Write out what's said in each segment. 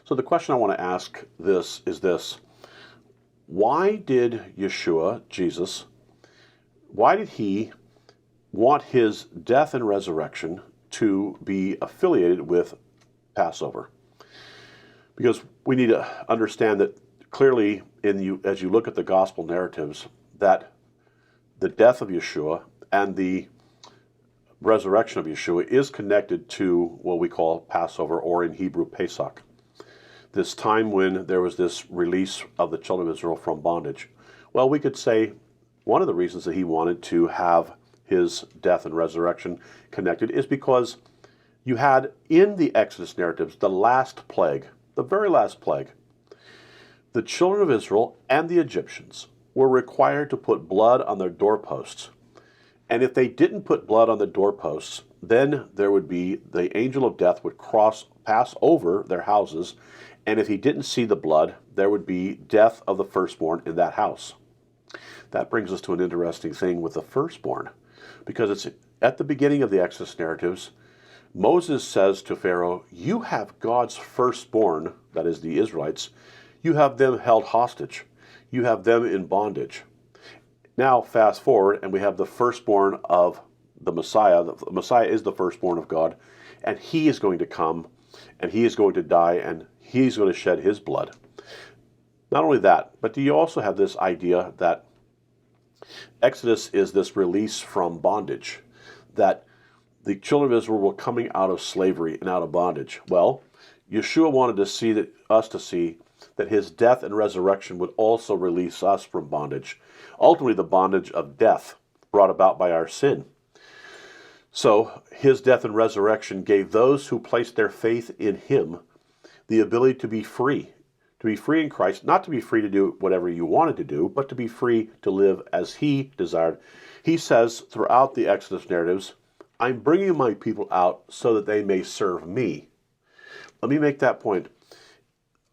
So the question I want to ask this is this. Why did Yeshua, Jesus, why did he want his death and resurrection to be affiliated with Passover? Because we need to understand that clearly as you look at the gospel narratives, that the death of Yeshua and the resurrection of Yeshua is connected to what we call Passover, or in Hebrew, Pesach. This time when there was this release of the children of Israel from bondage. Well, we could say one of the reasons that he wanted to have his death and resurrection connected is because you had in the Exodus narratives the last plague, the very last plague. The children of Israel and the Egyptians were required to put blood on their doorposts. And if they didn't put blood on the doorposts, then there would be the angel of death would pass over their houses, and if he didn't see the blood, there would be death of the firstborn in that house. That brings us to an interesting thing with the firstborn, because it's at the beginning of the Exodus narratives, Moses says to Pharaoh, "You have God's firstborn," that is the Israelites, "you have them held hostage. You have them in bondage." Now, fast forward, and we have the firstborn of the Messiah. The Messiah is the firstborn of God, and he is going to come, and he is going to die, and he's going to shed his blood. Not only that, but do you also have this idea that Exodus is this release from bondage, that the children of Israel were coming out of slavery and out of bondage? Well, Yeshua wanted us to see that his death and resurrection would also release us from bondage, ultimately the bondage of death brought about by our sin. So his death and resurrection gave those who placed their faith in him the ability to be free in Christ, not to be free to do whatever you wanted to do, but to be free to live as he desired. He says throughout the Exodus narratives, "I'm bringing my people out so that they may serve me." Let me make that point.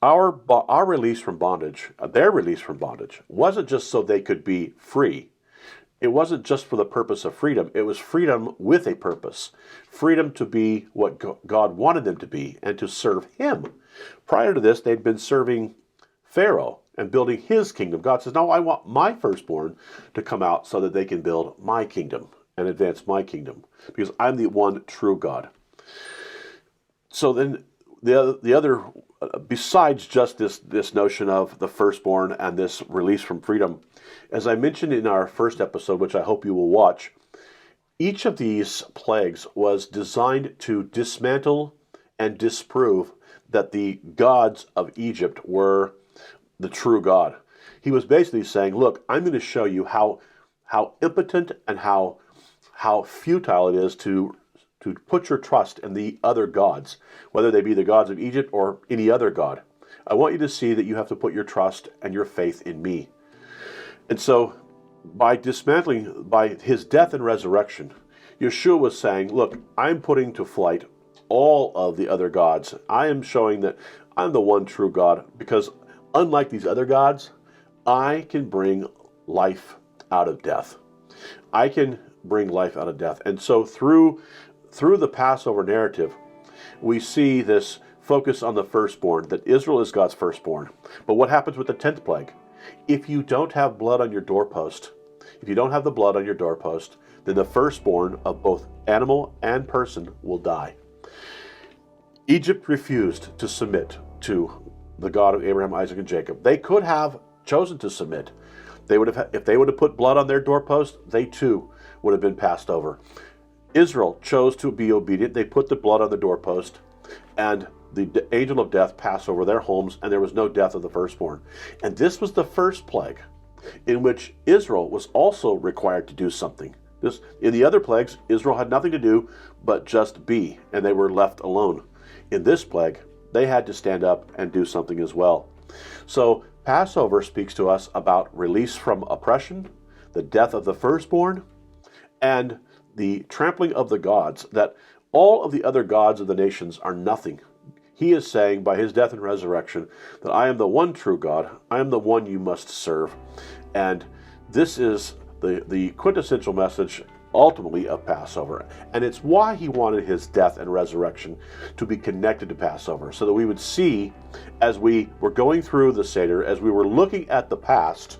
Our release from bondage, their release from bondage, wasn't just so they could be free. It wasn't just for the purpose of freedom. It was freedom with a purpose. Freedom to be what God wanted them to be and to serve him. Prior to this, they'd been serving Pharaoh and building his kingdom. God says, "No, I want my firstborn to come out so that they can build my kingdom and advance my kingdom, because I'm the one true God." So then the other, besides just this notion of the firstborn and this release from freedom, as I mentioned in our first episode, which I hope you will watch, each of these plagues was designed to dismantle and disprove that the gods of Egypt were the true God. He was basically saying, look, I'm going to show you how impotent and how futile it is to put your trust in the other gods, whether they be the gods of Egypt or any other god. I want you to see that you have to put your trust and your faith in me. And so by dismantling, by his death and resurrection, Yeshua was saying, look, I'm putting to flight all of the other gods. I am showing that I'm the one true God, because unlike these other gods, I can bring life out of death. I can bring life out of death. And so through the Passover narrative, we see this focus on the firstborn, that Israel is God's firstborn. But what happens with the 10th plague? If you don't have blood on your doorpost, if you don't have the blood on your doorpost, then the firstborn of both animal and person will die. Egypt refused to submit to the God of Abraham, Isaac, and Jacob. They could have chosen to submit. If they would have put blood on their doorpost, they too would have been passed over. Israel chose to be obedient. They put the blood on the doorpost, and the angel of death passed over their homes, and there was no death of the firstborn. And this was the first plague in which Israel was also required to do something. In the other plagues, Israel had nothing to do but just be, and they were left alone. In this plague, they had to stand up and do something as well. So Passover speaks to us about release from oppression, the death of the firstborn, and the trampling of the gods, that all of the other gods of the nations are nothing. He is saying by his death and resurrection that I am the one true God, I am the one you must serve. And this is the quintessential message ultimately of Passover. And it's why he wanted his death and resurrection to be connected to Passover, so that we would see, as we were going through the Seder, as we were looking at the past,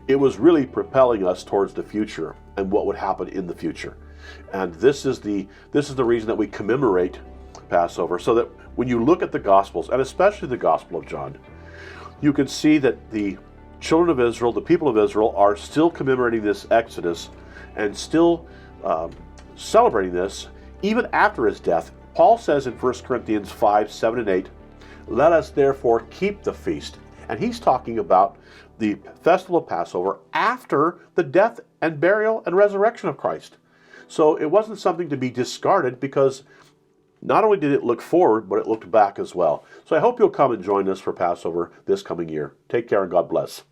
it was really propelling us towards the future and what would happen in the future. And this is the reason that we commemorate Passover, so that when you look at the Gospels, and especially the Gospel of John, you can see that the children of Israel, the people of Israel, are still commemorating this Exodus and still celebrating this even after his death. Paul says in 1 Corinthians 5, 7, and 8, "Let us therefore keep the feast." And he's talking about the festival of Passover after the death and burial and resurrection of Christ. So it wasn't something to be discarded, because not only did it look forward, but it looked back as well. So I hope you'll come and join us for Passover this coming year. Take care and God bless.